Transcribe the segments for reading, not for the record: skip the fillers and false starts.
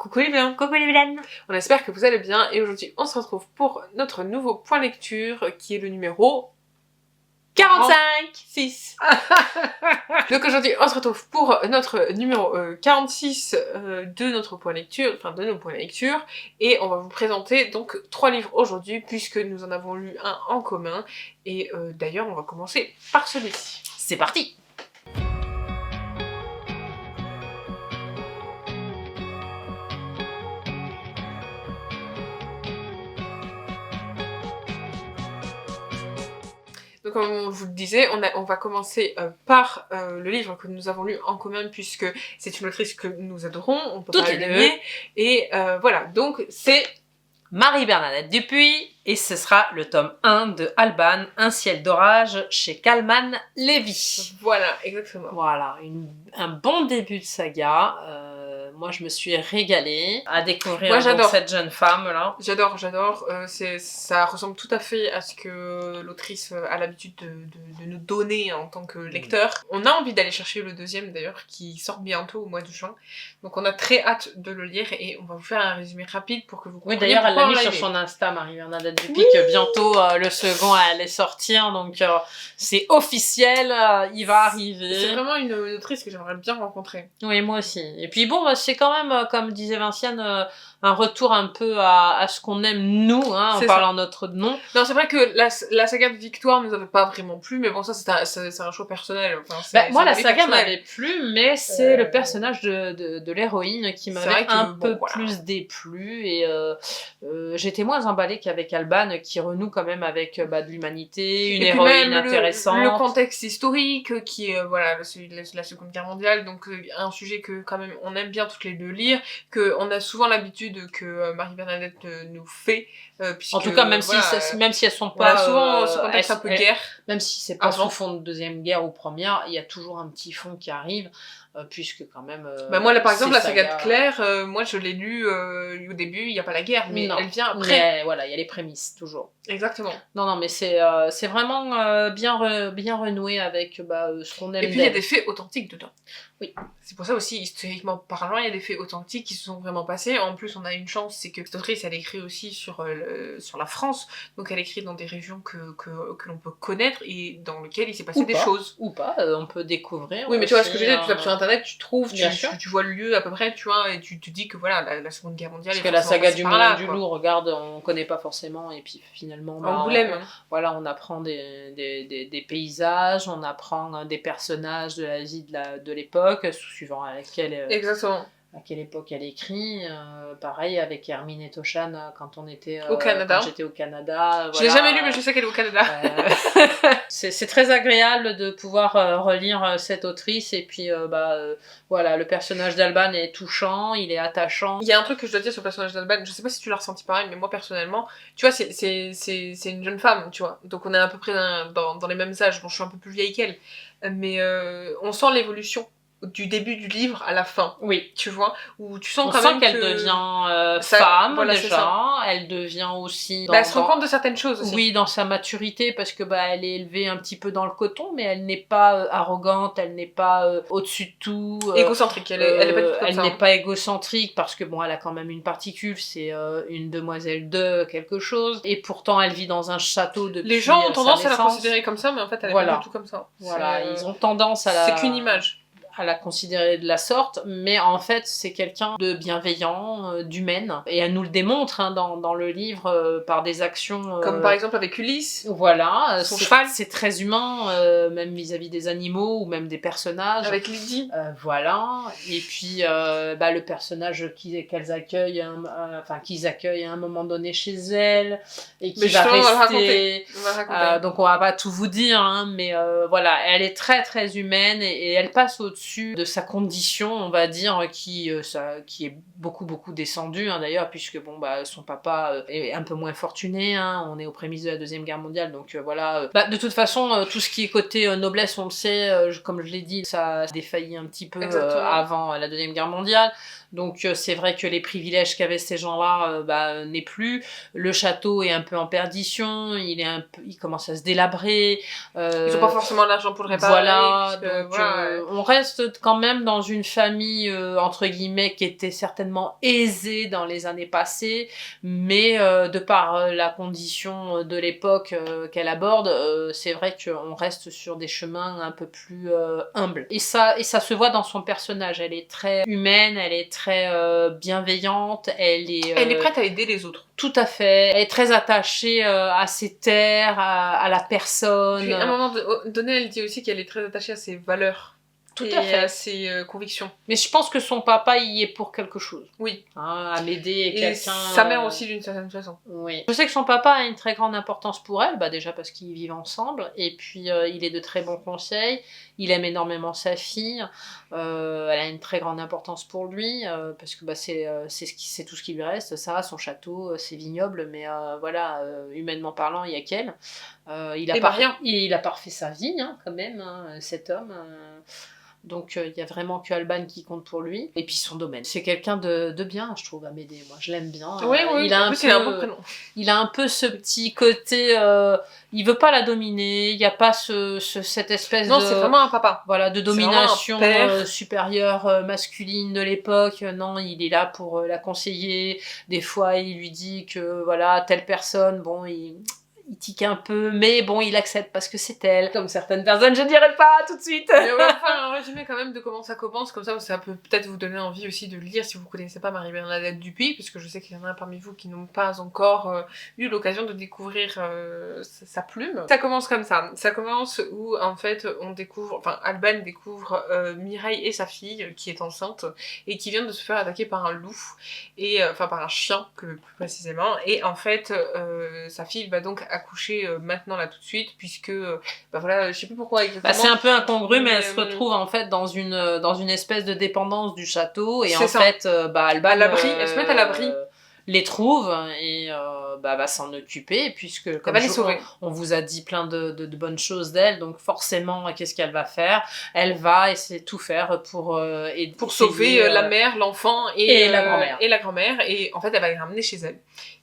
Coucou les biens. Coucou les vilaines. On espère que vous allez bien et aujourd'hui on se retrouve pour notre nouveau point lecture qui est le numéro 45 6. Donc aujourd'hui on se retrouve pour notre numéro 46 de notre point lecture, enfin de nos points lecture, et on va vous présenter donc 3 livres aujourd'hui puisque nous en avons lu un en commun et d'ailleurs on va commencer par celui-ci. C'est parti. Donc comme je vous le disais, on va commencer par le livre que nous avons lu en commun puisque c'est une autrice que nous adorons, on peut Toutes pas les le deux. nier. Et voilà, donc c'est Marie-Bernadette Dupuis et ce sera le tome 1 de Alban, Un ciel d'orage chez Kalman Levy. voilà, exactement. Voilà, un bon début de saga. Moi je me suis régalée à découvrir Moi, donc, j'adore. cette jeune femme là. J'adore. Ça ressemble tout à fait à ce que l'autrice a l'habitude de nous donner en tant que lecteur. On a envie d'aller chercher le deuxième d'ailleurs, qui sort bientôt au mois de juin. Donc on a très hâte de le lire et on va vous faire un résumé rapide pour que vous Oui, compreniez d'ailleurs elle l'a pourquoi mis on sur aimé. son Insta, Marie-Bernadette Dupuis, que bientôt le second allait sortir, donc c'est officiel, il va arriver. C'est vraiment une autrice que j'aimerais bien rencontrer. Oui, moi aussi. Et puis bon, c'est quand même, comme disait Vinciane, un retour un peu à ce qu'on aime nous, hein, en C'est parlant notre nom. Non, c'est vrai que la saga de Victoire nous avait pas vraiment plu, mais bon, ça c'est un choix personnel. Enfin, Moi, la un avis saga personnel. m'avait plu, mais c'est le personnage de l'héroïne qui C'est m'avait vrai que, un bon, peu voilà. plus déplu. Et j'étais moins emballée qu'avec Alban, qui renoue quand même avec de l'humanité, une Et puis héroïne même intéressante. le contexte historique qui est voilà celui de la Seconde Guerre mondiale, donc un sujet que quand même on aime bien toutes les deux lire, que on a souvent l'habitude que Marie-Bernadette nous fait. Puisque, En tout cas, même voilà, si elles sont on a pas souvent ce contexte un peu guerre. même si c'est pas Avant. sous fond de deuxième guerre ou première, il y a toujours un petit fond qui arrive, puisque quand même. Moi là par exemple ces la saga sagas- de Claire, moi je l'ai lu au début, il y a pas la guerre, mais Non. elle vient après. Mais voilà, il y a les prémices toujours. Exactement. Non, mais c'est vraiment bien renoué avec ce qu'on aime. Et puis il y a d'elle. des faits authentiques dedans. Oui. C'est pour ça aussi, historiquement parlant, il y a des faits authentiques qui se sont vraiment passés. En plus, on a une chance, c'est que cette autrice, elle écrit aussi sur la France. Donc elle écrit dans des régions que l'on peut connaître et dans lesquelles il s'est passé Ou des pas. choses. Ou pas, on peut découvrir. Oui, mais tu vois ce aussi, que je veux dire, tu tapes sur internet, tu trouves, Bien sûr. tu vois le lieu à peu près, tu vois, et tu te dis que voilà, la Seconde Guerre mondiale Parce est que la forcément saga passée du par Moulin là, du quoi. Loup, regarde, on connaît pas forcément, et puis finalement, Angoulême. on apprend des paysages, on apprend des personnages de la vie de l'époque, suivant à Exactement. quelle époque elle écrit. Pareil avec Hermine et Toshan quand on était Au Canada. quand j'étais au Canada. Je l'ai jamais lu, mais je sais qu'elle est au Canada. C'est très agréable de pouvoir relire cette autrice et puis voilà, le personnage d'Alban est touchant, il est attachant. Il y a un truc que je dois dire sur le personnage d'Alban, je sais pas si tu l'as ressenti pareil, mais moi personnellement, tu vois, c'est une jeune femme, tu vois, donc on est à peu près dans les mêmes âges, bon je suis un peu plus vieille qu'elle, mais on sent l'évolution du début du livre à la fin, Oui. tu vois, où tu sens On quand sent même qu'elle que devient ça- femme voilà, c'est déjà, ça. elle devient aussi... Elle se rend compte de certaines choses aussi. Oui, dans sa maturité, parce que elle est élevée un petit peu dans le coton, mais elle n'est pas arrogante, elle n'est pas au-dessus de tout. Égocentrique, elle est pas du tout comme elle ça. n'est pas égocentrique, parce que elle a quand même une particule, c'est une demoiselle de quelque chose, et pourtant elle vit dans un château depuis Les gens ont sa tendance à la naissance. considérer comme ça, mais en fait elle est Voilà. pas du tout comme ça. Voilà, C'est, ils ont tendance à c'est qu'une image. à la considérer de la sorte, mais en fait c'est quelqu'un de bienveillant, d'humaine, et elle nous le démontre dans le livre par des actions... Comme par exemple avec Ulysse, Voilà, son cheval. c'est très humain, même vis-à-vis des animaux ou même des personnages. avec Lydie. Voilà, et puis le personnage qu'ils accueillent à un moment donné chez elle, et qui Mais va justement, on va le rester... On va raconter. donc on va pas tout vous dire, hein, mais voilà, elle est très très humaine et elle passe au-dessus de sa condition, on va dire, qui est beaucoup descendue, hein, d'ailleurs, puisque son papa est un peu moins fortuné, hein, on est aux prémices de la Deuxième Guerre mondiale, donc voilà. De toute façon, tout ce qui est côté noblesse, on le sait, comme je l'ai dit, ça a défailli un petit peu avant la Deuxième Guerre mondiale. Donc c'est vrai que les privilèges qu'avaient ces gens-là n'est plus. Le château est un peu en perdition, il commence à se délabrer. Ils ont pas forcément l'argent pour le réparer. Voilà, puisque, donc on reste reste quand même dans une famille, entre guillemets, qui était certainement aisée dans les années passées, mais de par la condition de l'époque qu'elle aborde, c'est vrai qu'on reste sur des chemins un peu plus humbles. Et ça se voit dans son personnage. Elle est très humaine, elle est très bienveillante, elle est prête à aider les autres. Tout à fait. Elle est très attachée à ses terres, à la personne. Puis à un moment donné, elle dit aussi qu'elle est très attachée à ses valeurs. Tout à fait. À ses convictions. Mais je pense que son papa y est pour quelque chose. Oui. Hein, à m'aider et quelqu'un. Sa mère aussi d'une certaine façon. Oui. Je sais que son papa a une très grande importance pour elle, déjà parce qu'ils vivent ensemble, et puis il est de très bons conseils. Il aime énormément sa fille. Elle a une très grande importance pour lui parce que c'est tout ce qui lui reste. Ça, son château, ses vignobles, mais voilà, humainement parlant, il y a qu'elle. Il a pas refait sa vie quand même, cet homme. Donc il y a vraiment que Alban qui compte pour lui. Et puis son domaine. C'est quelqu'un de bien, je trouve, Amédée. Moi, je l'aime bien. Oui, il a un beau prénom. Il a un peu ce petit côté... il veut pas la dominer. Il n'y a pas cette espèce Non, c'est vraiment un papa. Voilà, de domination supérieure masculine de l'époque. Non, il est là pour la conseiller. Des fois, il lui dit que voilà, telle personne, bon, il tique un peu, mais bon, il accepte parce que c'est elle. Comme certaines personnes, je dirais pas tout de suite. Mais on va faire un résumé quand même de comment ça commence, comme ça peut peut-être vous donner envie aussi de lire si vous connaissez pas Marie-Bernadette Dupuy, parce que je sais qu'il y en a parmi vous qui n'ont pas encore eu l'occasion de découvrir sa plume. Ça commence comme ça. Ça commence où en fait Alban découvre Mireille et sa fille qui est enceinte et qui vient de se faire attaquer par un loup et par un chien plus précisément. Et en fait, sa fille va donc accoucher maintenant là tout de suite puisque voilà, je sais plus pourquoi exactement. C'est un peu incongru mais elle se retrouve en fait dans une espèce de dépendance du château et en fait Alban elle se met à l'abri, les trouve et va s'en occuper puisque comme on vous a dit plein de bonnes choses d'elle, donc forcément qu'est-ce qu'elle va faire? Elle va essayer de tout faire pour sauver la mère, l'enfant et la grand-mère. Et la grand-mère, et en fait elle va les ramener chez elle.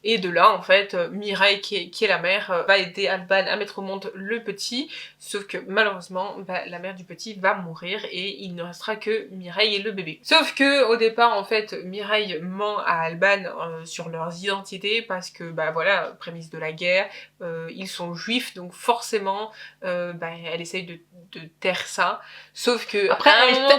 Et de là, en fait, Mireille, qui est la mère, va aider Alban à mettre au monde le petit, sauf que malheureusement, la mère du petit va mourir et il ne restera que Mireille et le bébé. Sauf que au départ, en fait, Mireille ment à Alban sur leurs identités parce que, voilà, prémisse de la guerre, ils sont juifs, donc forcément, elle essaye de taire ça. Sauf que après,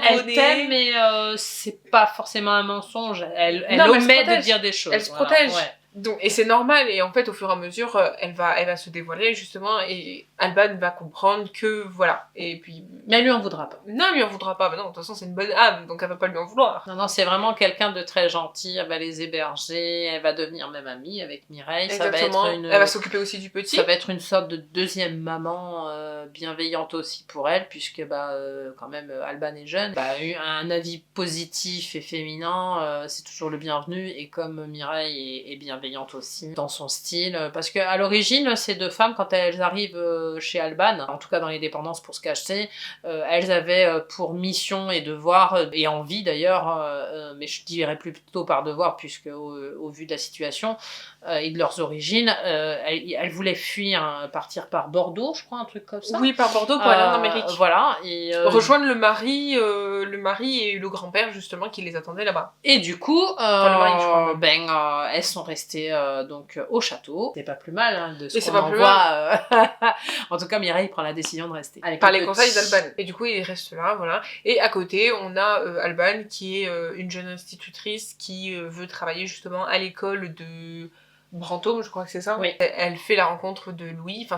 elle t'aime, mais c'est pas forcément un mensonge. Elle omet de dire des choses. Elle se protège. Ouais. Donc, et c'est normal, et en fait au fur et à mesure elle va se dévoiler justement et Alban va comprendre que voilà, et puis... Mais elle lui en voudra pas. Non, elle lui en voudra pas, mais non, de toute façon c'est une bonne âme, donc elle va pas lui en vouloir. Non, c'est vraiment quelqu'un de très gentil, elle va les héberger, elle va devenir même amie avec Mireille. Exactement, elle va s'occuper aussi du petit. Ça va être une sorte de deuxième maman bienveillante aussi pour elle, puisque quand même Alban est jeune, un avis positif et féminin, c'est toujours le bienvenu, et comme Mireille est bienveillante aussi dans son style, parce que à l'origine ces deux femmes, quand elles arrivent chez Alban, en tout cas dans les dépendances pour se cacher, elles avaient pour mission et devoir et envie d'ailleurs, mais je dirais plutôt par devoir puisque au vu de la situation et de leurs origines, elles voulaient fuir, partir par Bordeaux, je crois, un truc comme ça. Oui, par Bordeaux pour aller en Amérique. Voilà, et rejoindre le mari et le grand-père justement qui les attendaient là-bas. Et du coup, le mari, je crois. elles sont restées donc au château. C'est pas plus mal de ce qu'on en voit. En tout cas, Mireille prend la décision de rester. Par les conseils d'Alban. Et du coup, il reste là, voilà. Et à côté, on a Alban qui est une jeune institutrice qui veut travailler justement à l'école de Brantôme, je crois que c'est ça. Oui. Elle fait la rencontre de Louis,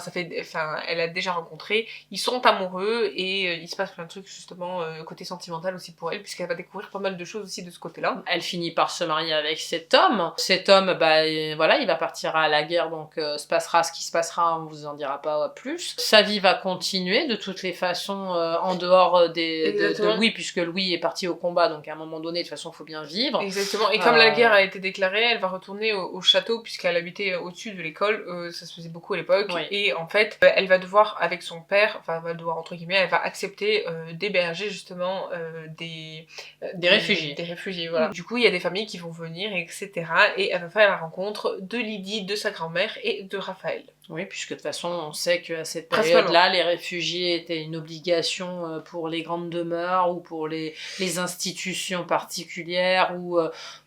elle a déjà rencontré, ils sont amoureux et il se passe plein de trucs justement côté sentimental aussi pour elle, puisqu'elle va découvrir pas mal de choses aussi de ce côté-là. Elle finit par se marier avec cet homme. Cet homme, voilà, il va partir à la guerre, donc se passera ce qui se passera, on vous en dira pas plus. Sa vie va continuer de toutes les façons en dehors de Louis, puisque Louis est parti au combat, donc à un moment donné, de toute façon, il faut bien vivre. Exactement, et comme la guerre a été déclarée, elle va retourner au château, puisqu'elle habitait au-dessus de l'école, ça se faisait beaucoup à l'époque, oui. Et en fait, elle va devoir, avec son père, entre guillemets, elle va accepter d'héberger justement des réfugiés. Des réfugiés, voilà. Du coup, il y a des familles qui vont venir, etc. Et elle va faire la rencontre de Lydie, de sa grand-mère et de Raphaël. Oui, puisque de toute façon, on sait qu'à cette Principalement. période-là, les réfugiés étaient une obligation pour les grandes demeures ou pour les institutions particulières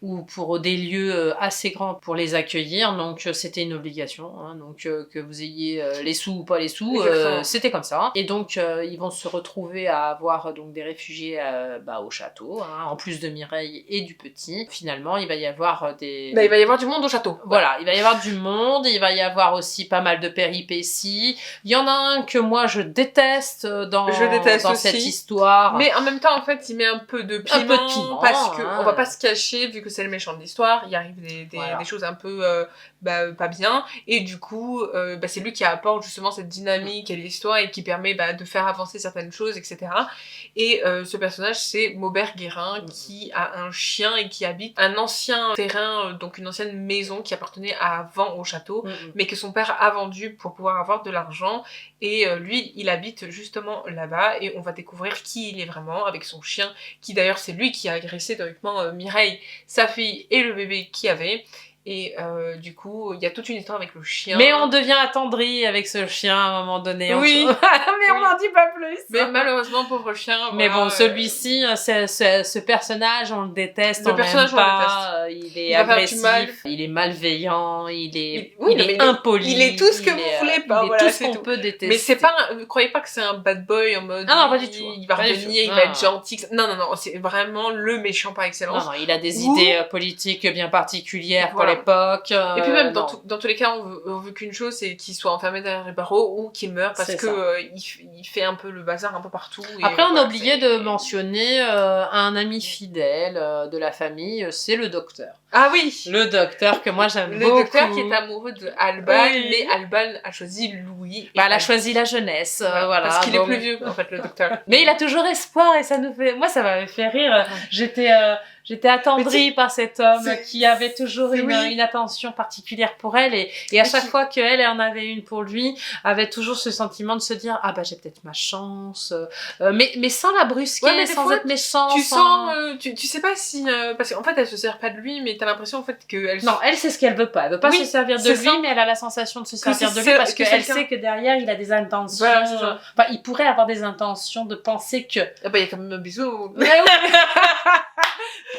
ou pour des lieux assez grands pour les accueillir. Donc, c'était une obligation. Hein. Donc, que vous ayez les sous ou pas les sous, c'était comme ça. Et donc, ils vont se retrouver à avoir donc, des réfugiés au château, hein, en plus de Mireille et du petit. Finalement, il va y avoir il va y avoir du monde au château. Voilà, il va y avoir du monde, il va y avoir aussi pas mal de péripéties. Il y en a un que moi je déteste dans cette histoire. Mais en même temps, en fait, il met un peu de piment, parce que on va pas se cacher, vu que c'est le méchant de l'histoire, il arrive des choses un peu pas bien, et du coup, c'est lui qui apporte justement cette dynamique à l'histoire et qui permet de faire avancer certaines choses, etc. Et ce personnage, c'est Maubert Guérin, qui a un chien et qui habite un ancien terrain, donc une ancienne maison qui appartenait avant au château, mais que son père a vendu pour pouvoir avoir de l'argent, et lui, il habite justement là-bas, et on va découvrir qui il est vraiment, avec son chien, qui d'ailleurs, c'est lui qui a agressé théoriquement Mireille, sa fille et le bébé qu'il y avait. Et du coup, il y a toute une histoire avec le chien. Mais on devient attendri avec ce chien à un moment donné. Oui. Mais on n'en dit pas plus. Mais malheureusement, pauvre chien. Mais bon, celui-ci, ce personnage, on le déteste. Le personnage, on le déteste. Il est agressif, il est malveillant, il est impoli. Il est tout ce que vous voulez pas. Il est tout ce qu'on peut détester. Mais c'est pas, croyez pas que c'est un bad boy en mode. Ah non, pas du tout. Il va revenir, il va être gentil. Non, c'est vraiment le méchant par excellence. Non, il a des idées politiques bien particulières pour l'époque. Et puis même, dans tous les cas, on veut qu'une chose, c'est qu'il soit enfermé derrière les barreaux ou qu'il meure, parce que il fait un peu le bazar un peu partout. Après, on a oublié de mentionner un ami fidèle de la famille, c'est le docteur. Ah oui! Le docteur que moi j'aime beaucoup. Le docteur qui est amoureux de Alban, mais Alban a choisi Louis. Elle a choisi la jeunesse, voilà. Parce qu'il est plus vieux, en fait, le docteur. Mais il a toujours espoir et ça nous fait... Moi, ça m'avait fait rire. J'étais attendrie par cet homme qui avait toujours une attention particulière pour elle et à chaque fois qu'elle en avait une pour lui, avait toujours ce sentiment de se dire j'ai peut-être ma chance, mais sans la brusquer, sans être méchant. Tu sens, tu sais pas si parce qu'en fait elle se sert pas de lui, mais t'as l'impression en fait que non, elle c'est ce qu'elle veut pas. Elle veut pas se servir de lui, mais elle a la sensation de se servir de lui parce qu'elle sait que derrière il a des intentions. Enfin, il pourrait avoir des intentions de penser que. Il y a quand même un bisou.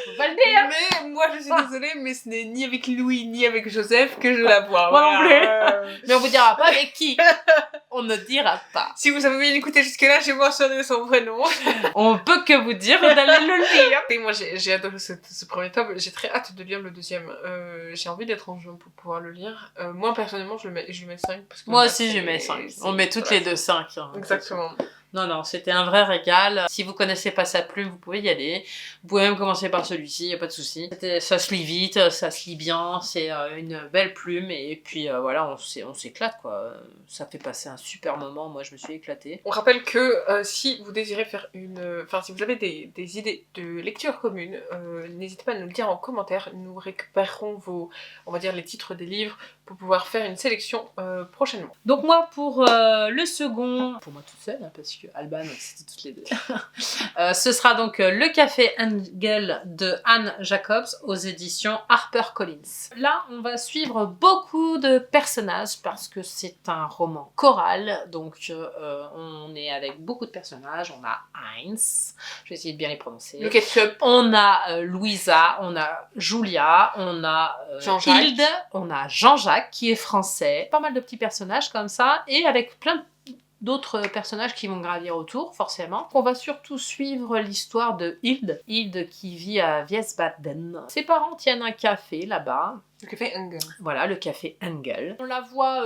On va le dire. Mais moi je suis désolée, mais ce n'est ni avec Louis ni avec Joseph que je la vois. Moi non plus. Mais on vous dira pas avec qui. On ne dira pas. Si vous avez bien écouté jusque-là, j'ai mentionné son vrai nom. On peut que vous dire d'aller le lire. Et moi j'ai adoré ce premier tome, j'ai très hâte de lire le deuxième. J'ai envie d'être en jeu pour pouvoir le lire. Moi personnellement je lui mets 5. Parce que moi aussi je lui mets 5. On met toutes les deux 5. Hein, exactement. Non, c'était un vrai régal. Si vous connaissez pas sa plume, vous pouvez y aller. Vous pouvez même commencer par celui-ci, y a pas de souci. Ça se lit vite, ça se lit bien, c'est une belle plume et puis voilà, on s'éclate quoi. Ça fait passer un super moment, moi je me suis éclatée. On rappelle que si vous désirez faire si vous avez des idées de lecture commune, n'hésitez pas à nous le dire en commentaire. Nous récupérerons on va dire les titres des livres pour pouvoir faire une sélection prochainement. Donc moi pour le second, pour moi toute seule, hein, parce que Alban c'était toutes les deux. Ce sera donc Le Café Engel de Anne Jacobs aux éditions HarperCollins. Là on va suivre beaucoup de personnages parce que c'est un roman choral, donc on est avec beaucoup de personnages. On a Heinz, je vais essayer de bien les prononcer. Le ketchup. On a Louisa, on a Julia, on a Hilde, on a Jean-Jacques qui est français. Pas mal de petits personnages comme ça et avec plein d'autres personnages qui vont gravir autour, forcément. On va surtout suivre l'histoire de Hilde. Hilde qui vit à Wiesbaden. Ses parents tiennent un café là-bas. Le café Engel. Voilà, le café Engel. On la voit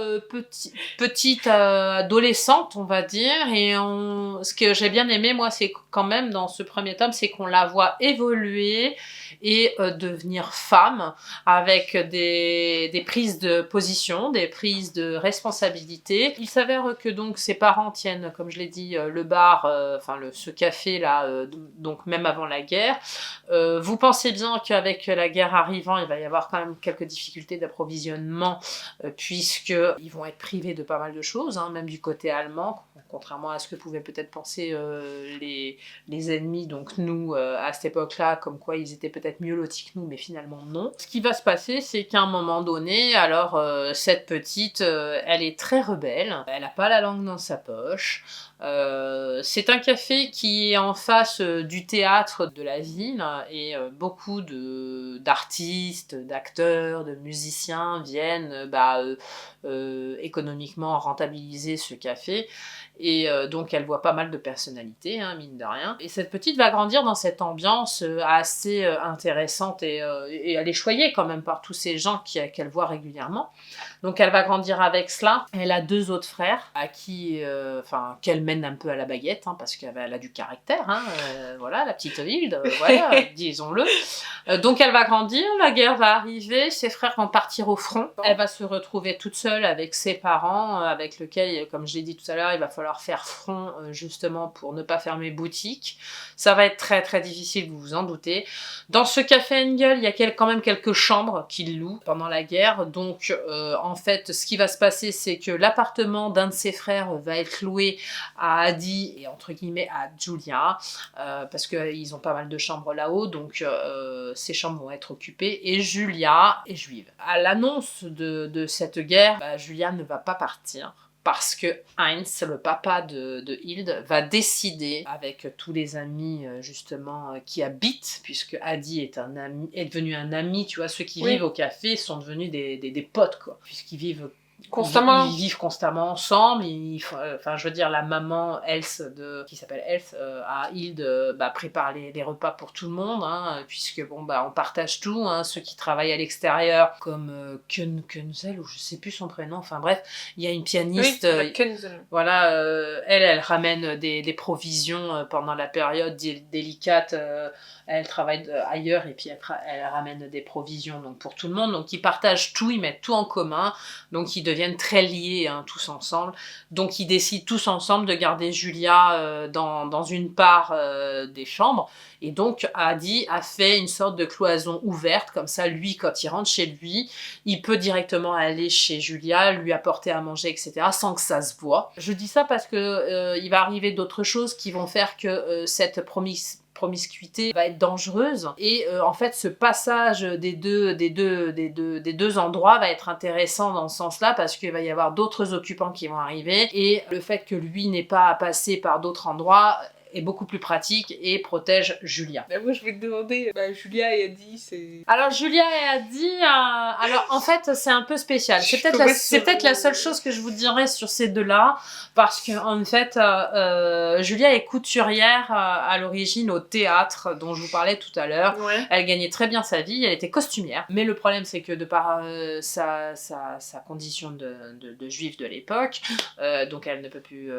petite adolescente, on va dire, et ce que j'ai bien aimé, moi, c'est quand même, dans ce premier tome, c'est qu'on la voit évoluer et devenir femme, avec des prises de position, des prises de responsabilité. Il s'avère que donc ses parents tiennent, comme je l'ai dit, le bar, ce café-là, donc même avant la guerre. Vous pensez bien qu'avec la guerre arrivant, il va y avoir quand même quelques quelques difficultés d'approvisionnement, puisqu'ils vont être privés de pas mal de choses, hein, même du côté allemand, contrairement à ce que pouvaient peut-être penser les ennemis, donc nous, à cette époque-là, comme quoi ils étaient peut-être mieux lotis que nous, mais finalement non. Ce qui va se passer, c'est qu'à un moment donné, alors cette petite, elle est très rebelle, elle n'a pas la langue dans sa poche. C'est un café qui est en face du théâtre de la ville et beaucoup d'artistes, d'acteurs, de musiciens viennent économiquement rentabiliser ce café. Et donc elle voit pas mal de personnalités, hein, mine de rien. Et cette petite va grandir dans cette ambiance assez intéressante et elle est choyée quand même par tous ces gens qu'elle voit régulièrement. Donc elle va grandir avec cela. Elle a 2 autres frères à qui, qu'elle mène un peu à la baguette, hein, parce qu'elle a du caractère, hein, voilà, la petite Hilde, voilà, disons-le. Donc elle va grandir, la guerre va arriver, ses frères vont partir au front. Elle va se retrouver toute seule avec ses parents, avec lesquels, comme je l'ai dit tout à l'heure, il va falloir faire front justement pour ne pas fermer boutique. Ça va être très très difficile, vous vous en doutez. Dans ce café Engel, il y a quand même quelques chambres qu'il loue pendant la guerre. Donc en fait, ce qui va se passer, c'est que l'appartement d'un de ses frères va être loué à Adi et entre guillemets à Julia, parce qu'ils ont pas mal de chambres là-haut, donc ces chambres vont être occupées et Julia est juive. À l'annonce de cette guerre, Julia ne va pas partir. Parce que Heinz, le papa de Hilde, va décider, avec tous les amis justement qui habitent, puisque Adi est devenu un ami, tu vois, ceux qui vivent au café sont devenus des potes, quoi, puisqu'ils vivent constamment. Ils vivent constamment ensemble. Je veux dire, la maman Else qui s'appelle Else à Hilde prépare les repas pour tout le monde, hein, puisque on partage tout, hein, ceux qui travaillent à l'extérieur comme Kunzel, ou je sais plus son prénom, enfin bref, il y a une pianiste, voilà, elle ramène des provisions pendant la période délicate, elle travaille ailleurs et puis elle ramène des provisions donc pour tout le monde, donc ils partagent tout, ils mettent tout en commun, donc ils deviennent très liés, hein, tous ensemble. Donc ils décident tous ensemble de garder Julia dans une part des chambres. Et donc Adi a fait une sorte de cloison ouverte, comme ça lui quand il rentre chez lui, il peut directement aller chez Julia, lui apporter à manger, etc. sans que ça se voie. Je dis ça parce que il va arriver d'autres choses qui vont faire que cette promiscuité va être dangereuse et en fait ce passage des deux endroits va être intéressant dans ce sens-là parce qu'il va y avoir d'autres occupants qui vont arriver et le fait que lui n'ait pas à passer par d'autres endroits est beaucoup plus pratique et protège Julia. Moi je vais te demander, Julia et Adi, c'est... Alors Julia et Adi, alors en fait c'est un peu spécial. C'est peut-être la seule chose que je vous dirais sur ces deux-là, parce que en fait Julia est couturière à l'origine au théâtre dont je vous parlais tout à l'heure. Ouais. Elle gagnait très bien sa vie, elle était costumière. Mais le problème c'est que de par sa condition de juive de l'époque, donc elle ne peut plus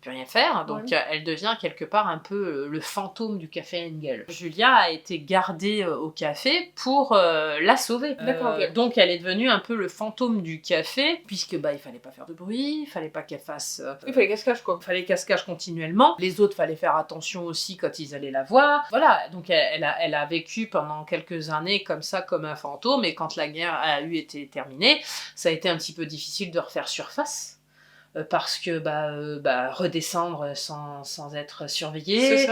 rien faire, donc elle devient quelque part un peu le fantôme du café Engel. Julia a été gardée au café pour la sauver. Donc elle est devenue un peu le fantôme du café, puisque il fallait pas faire de bruit, il fallait pas qu'elle fasse... il fallait casse-cache quoi. Il fallait casse-cache continuellement. Les autres, fallait faire attention aussi quand ils allaient la voir. Voilà, donc elle a vécu pendant quelques années comme ça, comme un fantôme, et quand la guerre a été terminée, ça a été un petit peu difficile de refaire surface. Parce que redescendre sans être surveillé,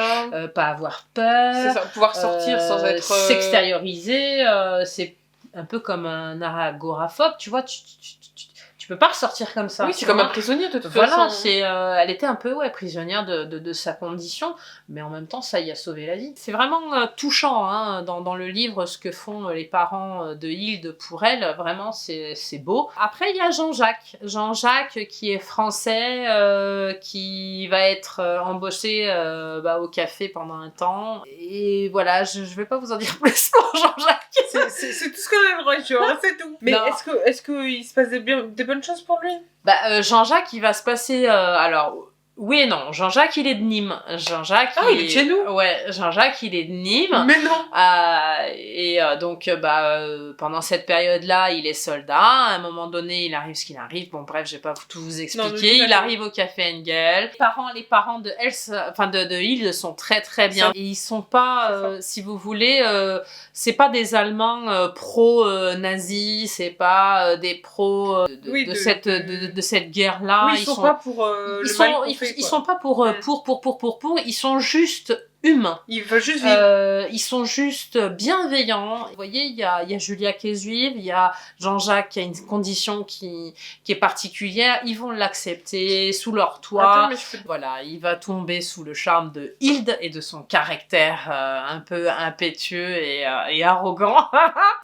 pas avoir peur, pouvoir sortir sans être s'extérioriser, c'est un peu comme un agoraphobe, tu vois, tu peux pas ressortir comme ça. Oui, c'est comme un prisonnier de toute façon. Voilà, elle était un peu prisonnière de sa condition, mais en même temps, ça y a sauvé la vie. C'est vraiment touchant, hein, dans le livre, ce que font les parents de Hilde pour elle, vraiment, c'est beau. Après, il y a Jean-Jacques. Jean-Jacques, qui est français, qui va être embauché au café pendant un temps. Et voilà, je vais pas vous en dire plus pour Jean-Jacques. C'est tout ce qu'on a le droit de dire, c'est tout. Mais est-ce qu'il se passe des bonnes choses pour lui? Jean-Jacques, il va se passer... alors, Oui et non, Jean-Jacques il est de Nîmes. Jean-Jacques il est de chez nous. Ouais, Jean-Jacques il est de Nîmes. Mais non. Donc pendant cette période-là, il est soldat. À un moment donné, il arrive ce qu'il arrive. Bon bref, je vais pas tout vous expliquer. Il arrive au Café Engel. Les parents de Elsa, enfin de Hilde sont très très bien. Et ils sont pas, si vous voulez, c'est pas des Allemands pro-nazis, c'est pas des pros de cette guerre-là. Oui, ils sont pas pour ils sont pas pour, ils sont juste humains. Ils veulent juste vivre. Ils sont juste bienveillants. Vous voyez, il y a Julia qui est juive, il y a Jean-Jacques qui a une condition qui est particulière. Ils vont l'accepter sous leur toit. Voilà, il va tomber sous le charme de Hilde et de son caractère un peu impétueux et arrogant.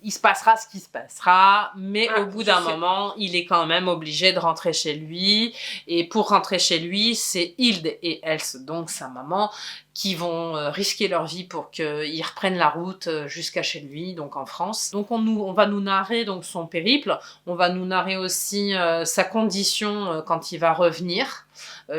Il se passera ce qui se passera, mais au bout d'un moment, il est quand même obligé de rentrer chez lui. Et pour rentrer chez lui, c'est Hilde et Else, donc sa maman, qui vont risquer leur vie pour qu'ils reprennent la route jusqu'à chez lui, donc en France. Donc on va nous narrer donc son périple, on va nous narrer aussi sa condition quand il va revenir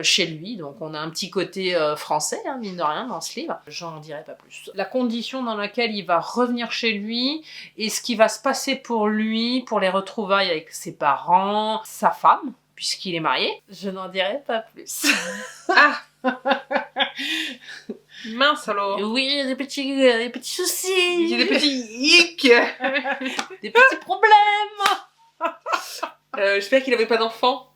chez lui, donc on a un petit côté français, hein, mine de rien, dans ce livre. J'en dirai pas plus. La condition dans laquelle il va revenir chez lui, et ce qui va se passer pour lui, pour les retrouvailles avec ses parents, sa femme, puisqu'il est marié, je n'en dirai pas plus. Ah. Mince alors. Oui, des petits soucis. Des petits hicks. Des petits problèmes. J'espère qu'il avait pas d'enfant.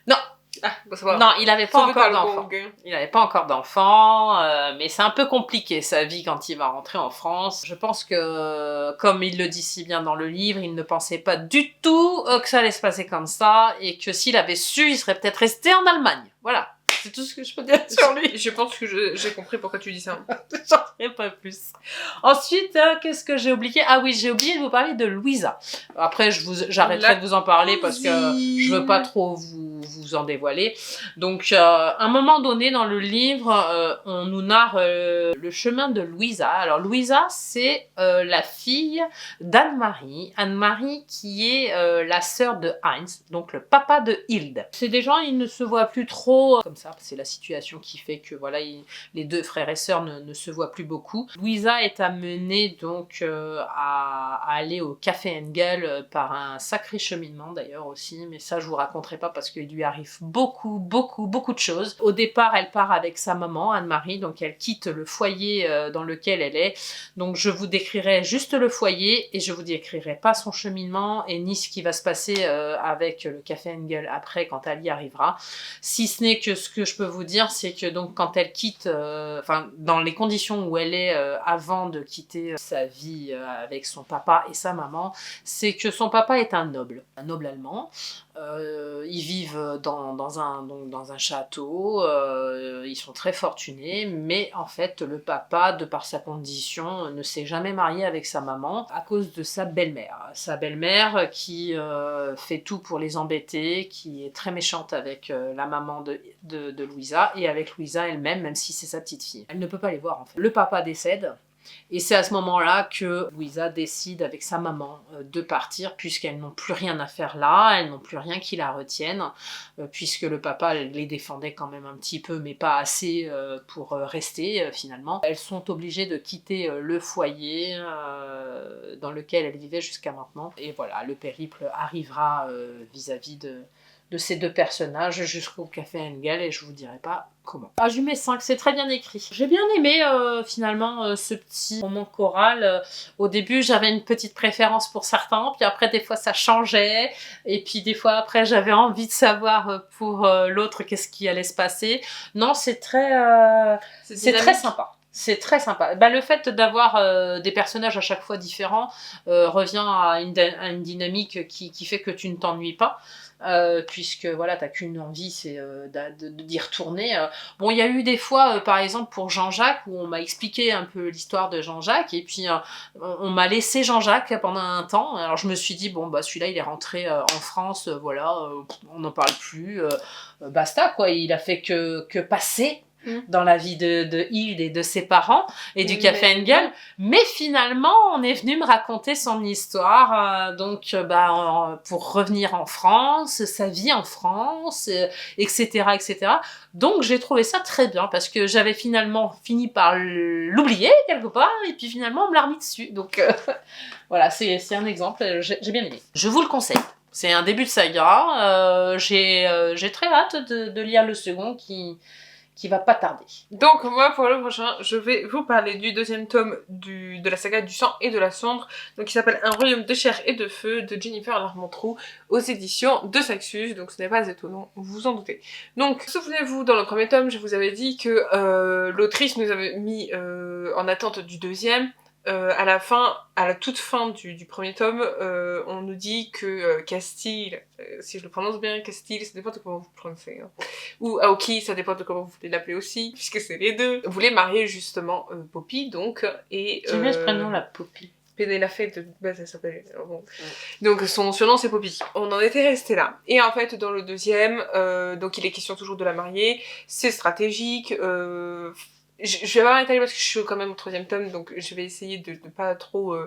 Non. Ah, bon, ça va. Non, il avait pas encore d'enfant. Il avait pas encore d'enfant, mais c'est un peu compliqué sa vie quand il va rentrer en France. Je pense que, comme il le dit si bien dans le livre, il ne pensait pas du tout que ça allait se passer comme ça, et que s'il avait su, il serait peut-être resté en Allemagne. Voilà. C'est tout ce que je peux dire sur lui. Je pense que j'ai compris pourquoi tu dis ça. J'en sais pas plus. Ensuite, qu'est-ce que j'ai oublié? Ah oui, j'ai oublié de vous parler de Louisa. Après, j'arrêterai de vous en parler parce que je veux pas trop vous en dévoiler. Donc, à un moment donné dans le livre, on nous narre le chemin de Louisa. Alors, Louisa, c'est la fille d'Anne-Marie. Anne-Marie qui est la sœur de Heinz, donc le papa de Hilde. C'est des gens, ils ne se voient plus trop comme ça. C'est la situation qui fait que voilà, les deux frères et sœurs ne se voient plus beaucoup. Louisa est amenée donc à aller au Café Engel par un sacré cheminement d'ailleurs aussi, mais ça je vous raconterai pas parce qu'il lui arrive beaucoup de choses. Au départ, elle part avec sa maman, Anne-Marie, donc elle quitte le foyer dans lequel elle est. Donc je vous décrirai juste le foyer et je vous décrirai pas son cheminement et ni ce qui va se passer avec le Café Engel après quand elle y arrivera. Si ce n'est que ce que je peux vous dire, c'est que donc quand elle quitte, dans les conditions où elle est avant de quitter sa vie avec son papa et sa maman, c'est que son papa est un noble allemand. Ils vivent dans un château, ils sont très fortunés, mais en fait le papa, de par sa condition, ne s'est jamais marié avec sa maman à cause de sa belle-mère. Sa belle-mère qui fait tout pour les embêter, qui est très méchante avec la maman de Louisa et avec Louisa elle-même, même si c'est sa petite fille. Elle ne peut pas les voir en fait. Le papa décède. Et c'est à ce moment-là que Louisa décide avec sa maman de partir, puisqu'elles n'ont plus rien à faire là, elles n'ont plus rien qui la retienne, puisque le papa les défendait quand même un petit peu, mais pas assez pour rester finalement. Elles sont obligées de quitter le foyer dans lequel elles vivaient jusqu'à maintenant. Et voilà, le périple arrivera vis-à-vis de ces deux personnages jusqu'au Café Engel et je vous dirai pas comment. Ah, je lui mets 5, c'est très bien écrit. J'ai bien aimé finalement ce petit roman choral. Au début j'avais une petite préférence pour certains, puis après des fois ça changeait, et puis des fois après j'avais envie de savoir pour l'autre qu'est-ce qui allait se passer. Non, c'est très sympa. C'est très sympa. Le fait d'avoir des personnages à chaque fois différents revient à une dynamique qui fait que tu ne t'ennuies pas. Puisque voilà, t'as qu'une envie, c'est d'y retourner. Bon, il y a eu des fois, par exemple pour Jean-Jacques, où on m'a expliqué un peu l'histoire de Jean-Jacques, et puis on m'a laissé Jean-Jacques pendant un temps. Alors je me suis dit, bon, celui-là, il est rentré en France, voilà, on n'en parle plus, basta, quoi, il a fait que passer. dans la vie de Hilde et de ses parents et du Café Engel. Mais finalement, on est venu me raconter son histoire, pour revenir en France, sa vie en France, etc., etc. Donc j'ai trouvé ça très bien parce que j'avais finalement fini par l'oublier quelque part et puis finalement on me l'a remis dessus. Donc voilà, c'est un exemple, j'ai bien aimé. Je vous le conseille. C'est un début de saga. J'ai très hâte de lire le second qui va pas tarder. Donc moi pour le prochain, je vais vous parler du deuxième tome de la saga du sang et de la cendre, donc qui s'appelle Un royaume de chair et de feu de Jennifer Larmentrout aux éditions de Saxus, donc ce n'est pas étonnant, vous vous en doutez. Donc souvenez-vous, dans le premier tome, je vous avais dit que l'autrice nous avait mis en attente du deuxième. À la toute fin du premier tome, on nous dit que Castile, si je le prononce bien, Castile, ça dépend de comment vous le prononcez, hein. Ou Aoki, ça dépend de comment vous voulez l'appeler aussi, puisque c'est les deux, voulait marier justement Poppy, donc, et... J'aime bien ce prénom, la Poppy. Pénélope de base, elle s'appelle... Bon. Donc son surnom c'est Poppy. On en était resté là. Et en fait, dans le deuxième, donc il est question toujours de la marier, c'est stratégique, je vais pas m'étaler parce que je suis quand même au troisième tome, donc je vais essayer de pas trop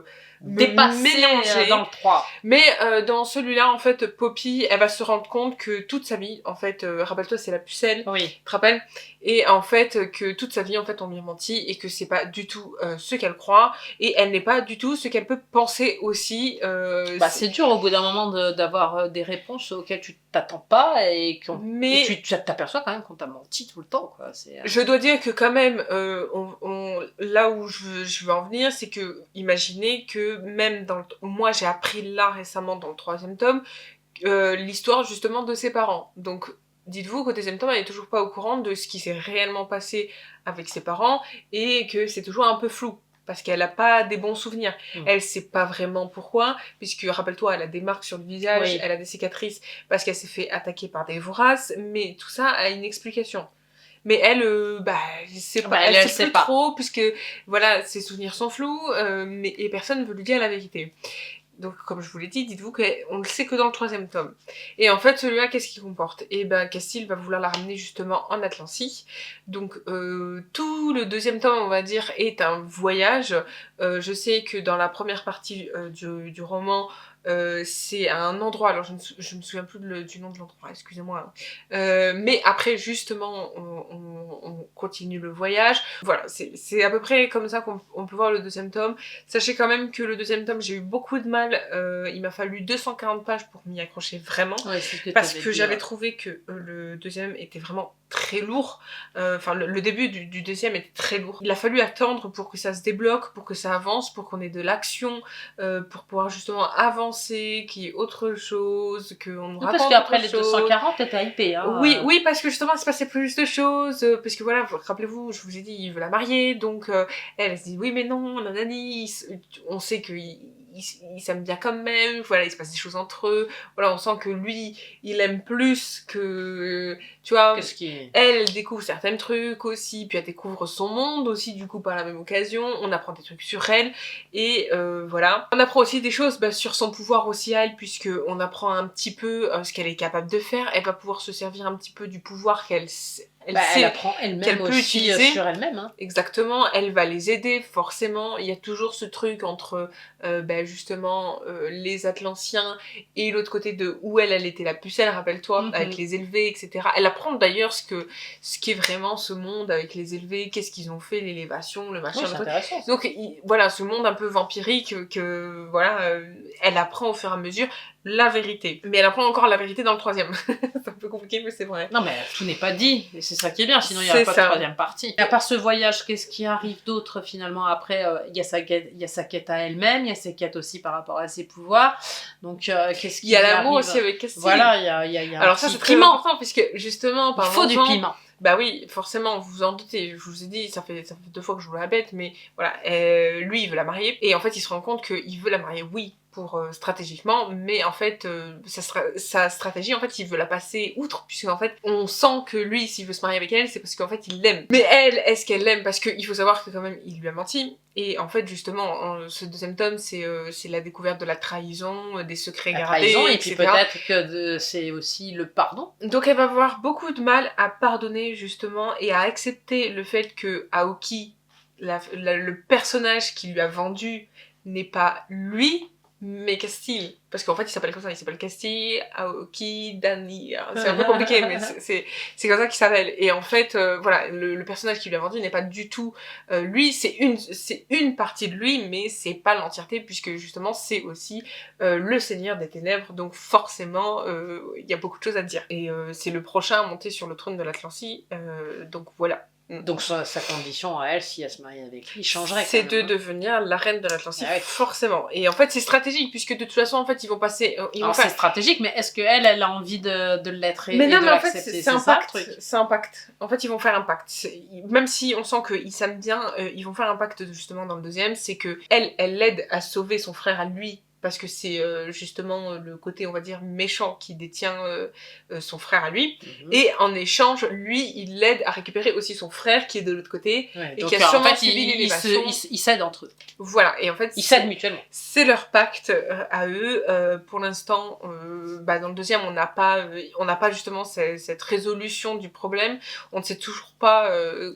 mélanger dans le 3. Mais dans celui-là, en fait, Poppy, elle va se rendre compte que toute sa vie, en fait, rappelle-toi, c'est la pucelle, oui. Tu te rappelles? Et en fait, que toute sa vie, en fait, on lui a menti et que c'est pas du tout ce qu'elle croit et elle n'est pas du tout ce qu'elle peut penser aussi. C'est dur au bout d'un moment d'avoir des réponses auxquelles tu t'attends pas et tu t'aperçois quand même qu'on t'a menti tout le temps, quoi. Je dois dire que quand même, là où je veux en venir, c'est que imaginez que même moi j'ai appris là récemment dans le troisième tome l'histoire justement de ses parents. Donc dites-vous qu'au deuxième tome, elle est toujours pas au courant de ce qui s'est réellement passé avec ses parents et que c'est toujours un peu flou. Parce qu'elle a pas des bons souvenirs. Elle sait pas vraiment pourquoi, puisque, rappelle-toi, elle a des marques sur le visage, elle a des cicatrices, parce qu'elle s'est fait attaquer par des voraces, mais tout ça a une explication. Mais elle, sait pas, elle sait plus trop, puisque, voilà, ses souvenirs sont flous, et personne ne veut lui dire la vérité. Donc, comme je vous l'ai dit, dites-vous qu'on ne le sait que dans le troisième tome. Et en fait, celui-là, qu'est-ce qu'il comporte? Et Castile va vouloir la ramener justement en Atlantie. Donc, tout le deuxième tome, on va dire, est un voyage. Je sais que dans la première partie du roman, c'est un endroit, alors je me souviens plus du nom de l'endroit, excusez-moi. Mais après, justement, on continue le voyage. Voilà, c'est à peu près comme ça qu'on peut voir le deuxième tome. Sachez quand même que le deuxième tome, j'ai eu beaucoup de mal. Il m'a fallu 240 pages pour m'y accrocher vraiment. Ouais, parce que j'avais trouvé que le deuxième était vraiment très lourd. Enfin, le début du deuxième était très lourd. Il a fallu attendre pour que ça se débloque, pour que ça avance, pour qu'on ait de l'action, pour pouvoir justement avancer, qu'il y ait autre chose, qu'on nous raconte parce qu'après les chose. 240, t'étais hypée, hein. Oui, parce que justement, il se passait plus de choses, parce que voilà, rappelez-vous, je vous ai dit, il veut la marier, donc elle se dit, oui, mais non, nanani, on sait qu'ils s'aiment bien quand même, voilà, il se passe des choses entre eux, voilà, on sent que lui, il aime plus que, tu vois, elle découvre certains trucs aussi, puis elle découvre son monde aussi, du coup, par la même occasion, on apprend des trucs sur elle, et voilà. On apprend aussi des choses sur son pouvoir aussi à elle, puisque on apprend un petit peu ce qu'elle est capable de faire, elle va pouvoir se servir un petit peu du pouvoir qu'elle elle apprend elle-même peut aussi utiliser sur elle-même. Hein. Exactement, elle va les aider forcément. Il y a toujours ce truc entre justement les Atlantiens et l'autre côté de où elle était la pucelle, rappelle-toi, avec les élevés, etc. Elle apprend d'ailleurs ce qu'est vraiment ce monde avec les élevés, qu'est-ce qu'ils ont fait, l'élévation, le machin. Oui, intéressant. Donc voilà, ce monde un peu vampirique que voilà, elle apprend au fur et à mesure la vérité. Mais elle apprend encore la vérité dans le troisième. C'est un peu compliqué, mais c'est vrai. Non, mais tout n'est pas dit. Et c'est ça qui est bien, sinon il n'y aurait pas de troisième partie. Et à part ce voyage, qu'est-ce qui arrive d'autre finalement après? Il y a sa quête à elle-même, il y a ses quêtes aussi par rapport à ses pouvoirs. Donc, qu'est-ce qui Il y a l'amour aussi avec Castille. Voilà, il y a alors ça, c'est très important, puisque justement, il faut du piment. Bah oui, forcément, vous vous en doutez, je vous ai dit, ça fait 2 fois que je vous la répète, mais voilà, lui, il veut la marier, et en fait, il se rend compte qu'il veut la marier, oui, stratégiquement, mais en fait sa stratégie en fait il veut la passer outre, puisque en fait on sent que lui s'il veut se marier avec elle c'est parce qu'en fait il l'aime. Mais elle, est-ce qu'elle l'aime? Parce qu'il faut savoir que quand même il lui a menti, et en fait justement ce deuxième tome c'est la découverte de la trahison, des secrets gardés, et etc. puis peut-être que c'est aussi le pardon. Donc elle va avoir beaucoup de mal à pardonner justement et à accepter le fait que Aoki, le personnage qui lui a vendu, n'est pas lui, mais Castille. Parce qu'en fait, il s'appelle comme ça, il s'appelle Castille, Aoki, Dani. C'est un peu compliqué, mais c'est comme ça qu'il s'appelle. Et en fait, voilà, le personnage qui lui a vendu n'est pas du tout lui, c'est une partie de lui, mais c'est pas l'entièreté, puisque justement, c'est aussi le Seigneur des Ténèbres, donc forcément, il y a beaucoup de choses à dire. Et c'est le prochain à monter sur le trône de l'Atlantie, donc voilà. Donc sa condition à elle, si elle se mariait avec lui, changerait. C'est de devenir la reine de l'Atlantique, forcément. Et en fait, c'est stratégique, puisque de toute façon, en fait, ils vont passer... c'est stratégique, mais est-ce qu'elle a envie de l'être et mais non, de mais en fait, l'accepter? c'est un pacte. C'est un pacte. En fait, ils vont faire un pacte. Même si on sent qu'ils s'aiment bien, ils vont faire un pacte, justement, dans le deuxième, c'est que elle l'aide à sauver son frère à lui, parce que c'est justement le côté, on va dire, méchant qui détient son frère à lui. Et en échange, lui, il l'aide à récupérer aussi son frère qui est de l'autre côté, et donc, qui a sûrement subi l'élévation. Ils s'aident entre eux. Voilà, et en fait... Ils s'aident mutuellement. C'est leur pacte à eux. Pour l'instant, dans le deuxième, on n'a pas justement cette résolution du problème. On ne sait toujours pas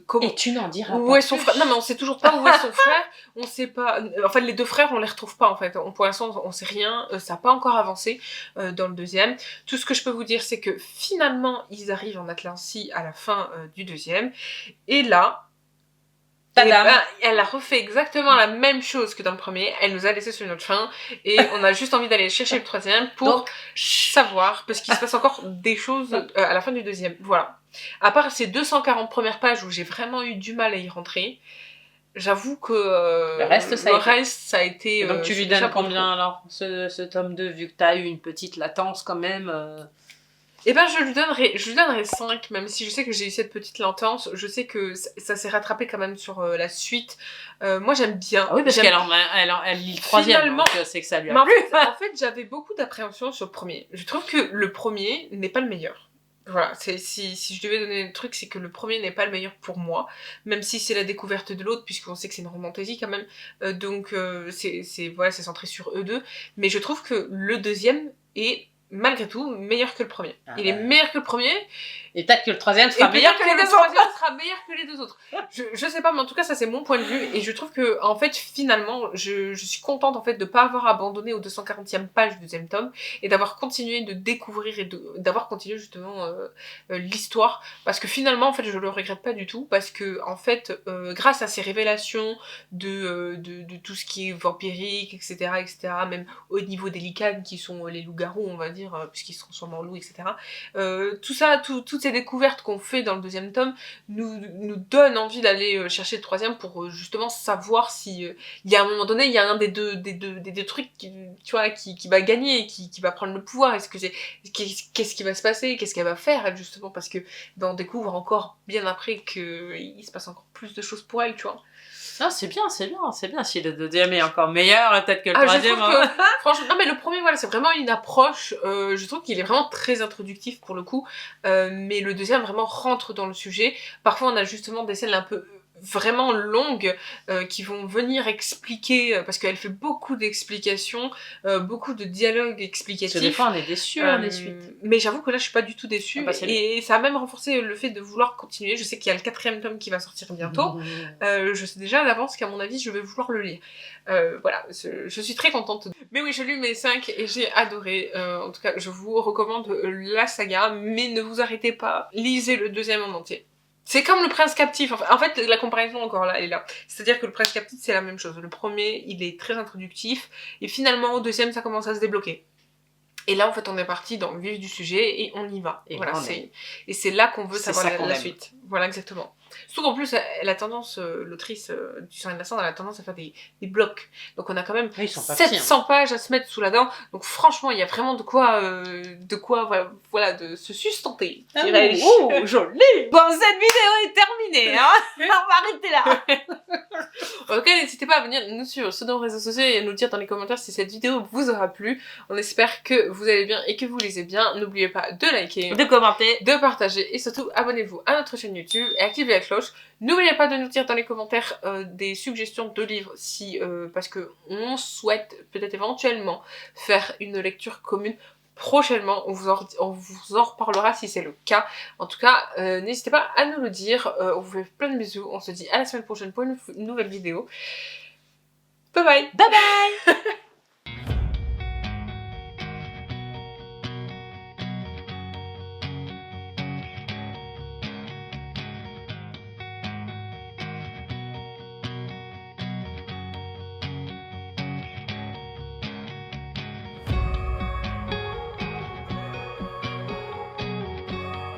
comment... Et tu n'en diras pas où est son frère. Non, mais on sait toujours pas où est son frère. On sait pas... En fait, les deux frères, on les retrouve pas, en fait. Pour l'instant, on sait rien. Ça n'a pas encore avancé dans le deuxième. Tout ce que je peux vous dire, c'est que finalement, ils arrivent en Atlantie à la fin du deuxième. Et là... elle a refait exactement la même chose que dans le premier, elle nous a laissé sur notre faim, et on a juste envie d'aller chercher le troisième pour savoir, parce qu'il se passe encore des choses à la fin du deuxième, voilà. À part ces 240 premières pages où j'ai vraiment eu du mal à y rentrer, j'avoue que le reste, ça a été... donc tu lui donnes combien alors, ce tome 2, vu que t'as eu une petite latence quand même Eh ben, je lui donnerais 5, même si je sais que j'ai eu cette petite latence. Je sais que ça s'est rattrapé quand même sur la suite. Moi, j'aime bien. Ah oui, parce qu'elle lit le troisième, finalement, donc c'est que ça lui a plu. En fait, j'avais beaucoup d'appréhension sur le premier. Je trouve que le premier n'est pas le meilleur. Voilà, si je devais donner un truc, c'est que le premier n'est pas le meilleur pour moi, même si c'est la découverte de l'autre, puisqu'on sait que c'est une romantésie quand même. Donc, c'est centré sur eux deux. Mais je trouve que le deuxième est... malgré tout, meilleur que le premier. Il est meilleur que le premier. Et peut-être que le troisième sera meilleur que les deux autres. Le troisième sera meilleur que les deux autres. Je sais pas, mais en tout cas, ça c'est mon point de vue. Et je trouve que, en fait, finalement, je suis contente en fait de pas avoir abandonné au 240e page du deuxième tome et d'avoir continué de découvrir et d'avoir continué justement l'histoire. Parce que finalement, en fait, je le regrette pas du tout. Parce que, en fait, grâce à ces révélations de tout ce qui est vampirique, etc., même au niveau des licanes qui sont les loups-garous, on va dire, puisqu'ils se transforment en loups, etc. Tout ça, toutes ces découvertes qu'on fait dans le deuxième tome nous donne envie d'aller chercher le troisième pour justement savoir si il y a un moment donné, il y a un des deux trucs qui va gagner, qui va prendre le pouvoir. Qu'est-ce qui va se passer, qu'est-ce qu'elle va faire, elle, justement, parce que on découvre encore bien après qu'il se passe encore plus de choses pour elle, tu vois. Non, c'est bien. Si le deuxième est encore meilleur, peut-être que le troisième... Franchement, non mais le premier, voilà, c'est vraiment une approche, je trouve qu'il est vraiment très introductif pour le coup, mais le deuxième vraiment rentre dans le sujet. Parfois on a justement des scènes un peu vraiment longues qui vont venir expliquer, parce qu'elle fait beaucoup d'explications, beaucoup de dialogues explicatifs. Parce que des fois on est déçus des suites. Mais j'avoue que là je suis pas du tout déçue, et ça a même renforcé le fait de vouloir continuer. Je sais qu'il y a le 4e tome qui va sortir bientôt, je sais déjà à l'avance qu'à mon avis je vais vouloir le lire. Voilà, je suis très contente. Mais oui, j'ai lu mes 5 et j'ai adoré. En tout cas, je vous recommande la saga, mais ne vous arrêtez pas, lisez le deuxième en entier. C'est comme le Prince Captif. En fait, la comparaison encore là, elle est là. C'est-à-dire que le Prince Captif, c'est la même chose. Le premier, il est très introductif, et finalement, au deuxième, ça commence à se débloquer. Et là, en fait, on est parti dans le vif du sujet, et on y va. Et voilà, et c'est là qu'on veut savoir la suite. Voilà, exactement. Surtout qu'en plus, elle a tendance, l'autrice du Sang et de la Cendre, elle a tendance à faire des blocs. Donc on a quand même Oui, ils sont pas petits, 700 pages à se mettre sous la dent. Donc franchement, il y a vraiment de quoi voilà, de se sustenter. Ah, dirais-je. oh, joli. Bon, cette vidéo est terminée, hein. On va arrêter là. En tout cas, n'hésitez pas à venir nous suivre sur nos réseaux sociaux et à nous dire dans les commentaires si cette vidéo vous aura plu. On espère que vous allez bien et que vous lisez bien. N'oubliez pas de liker, De commenter, de partager et surtout abonnez-vous à notre chaîne YouTube et activez la cloche. N'oubliez pas de nous dire dans les commentaires des suggestions de livres si parce que on souhaite peut-être éventuellement faire une lecture commune prochainement. On vous en reparlera si c'est le cas. En tout cas, n'hésitez pas à nous le dire. On vous fait plein de bisous. On se dit à la semaine prochaine pour une nouvelle vidéo. Bye bye. bye bye.